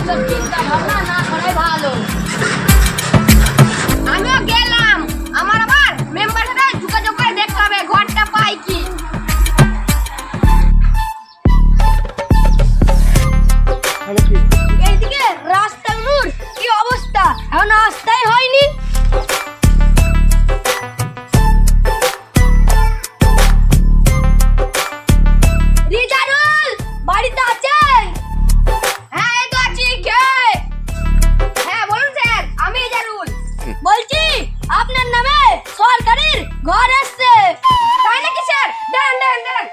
এসব চিন্তা ভাবনা না করাই ভালো। আমিও গেলাম, আমার আবার মেম্বারের সাথে যোগাযোগ করে দেখতে হবে ঘরটা পাই কি। এইদিকে রাস্তাগুলোর কি অবস্থা, এখন রাস্তাই হয়নি। রিজানুল বাড়িতে আছেন? হ্যাঁ এই তো আছি। কে? হ্যাঁ বলুন স্যার, আমি রিজানুল বলছি। আপনার নামে সরকারের ঘর আসছে। তাই নাকি স্যার? দেন দেন দেন।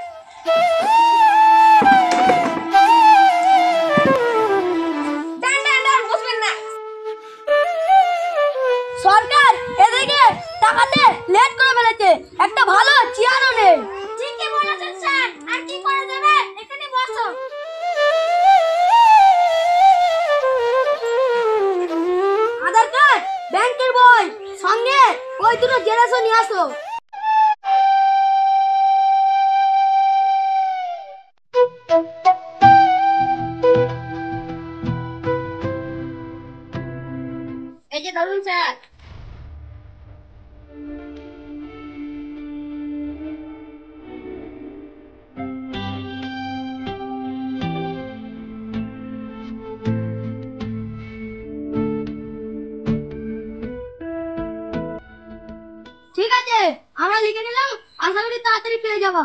সরকার এদিকে টাকাতে লেট করে ফেলেছে, একটা ভালো চেয়ারও নেই। ঠিকই বলেছেন স্যার, আর কি করে দেবে? এখানে বসো। আধার কার্ড, ব্যাংকের বই, সঙ্গে ওই দুটো জেরক্সও নিয়ে আসো। এই যে ধরুন স্যার। ঠিক আছে, আমরা লিখে নিলাম, আশা করি তাড়াতাড়ি পেয়ে যাবা।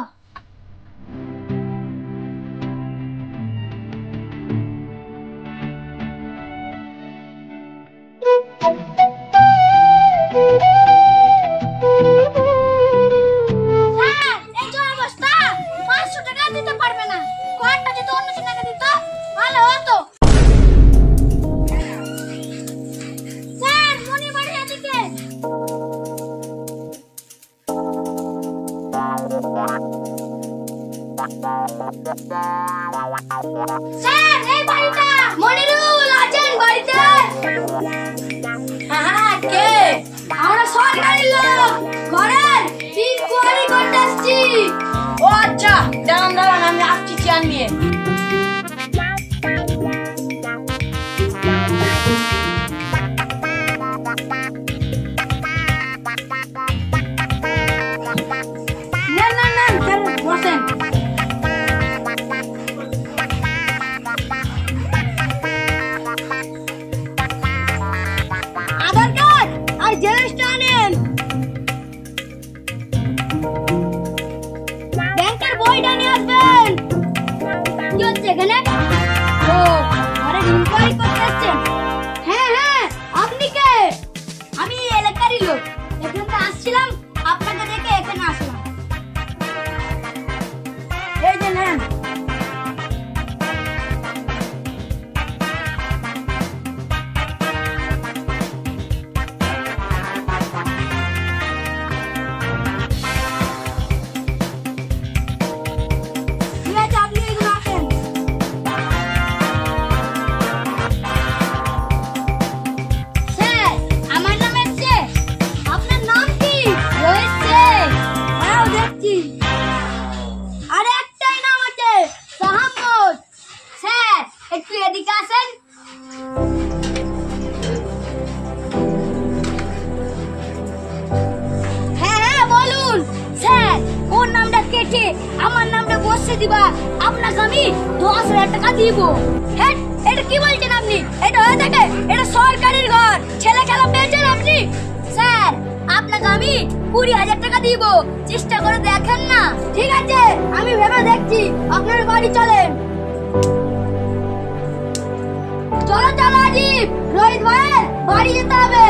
স্যার এই বাড়িটা মনিরুল আছেন বাড়িতে? হ্যাঁ কে? আমরা সরকারি লোক, ঘরের ইনকোয়ারি করতে আসছি। ও আচ্ছা, দাঁড়ান দাঁড়ান, আমি আসছি চেয়ার নিয়ে। বসেন। আধার কার্ড আর জেরক্সটা আনেন। ব্যাংকের বইটা নিয়ে আসবেন। কি হচ্ছে এখানে? ও ঘরে ইনকোয়ারি করতে আসছেন? হ্যাঁ হ্যাঁ, আপনি কে? আমি এলাকারই লোক, এখান থেকে আসছিলাম, আপনাকে দেখে এখানে আসলাম। এই যে নেন। ঠিক আছে, আপনি এগুলো আসেন। স্যার আমার নাম এসছে, আপনার নাম কি? রয়েছে। হ্যাঁ দেখছি। আরে একটাই নাম আছে, সাহাম্মদ। স্যার একটু এদিকে আসেন। হ্যাঁ হ্যাঁ বলুন। স্যার ওর নামটা কেটে আমার নামটা বসে দিবা, আপনাকে আমি 10,000 টাকা দিব। হ্যাঁ এটা কি বলছেন আপনি? এটা হয়ে থাকে? এটা সরকারি ঘর, ছেলে খেলা পেয়েছেন আপনি? স্যার আপনাকে আমি 20,000 টাকা দিব, চেষ্টা করে দেখেন না। ঠিক আছে, আমি ভেবে দেখছি, আপনার বাড়ি চলেন। চলো চলো আজিব, রোহিত ভাই বাড়ি যেতে হবে।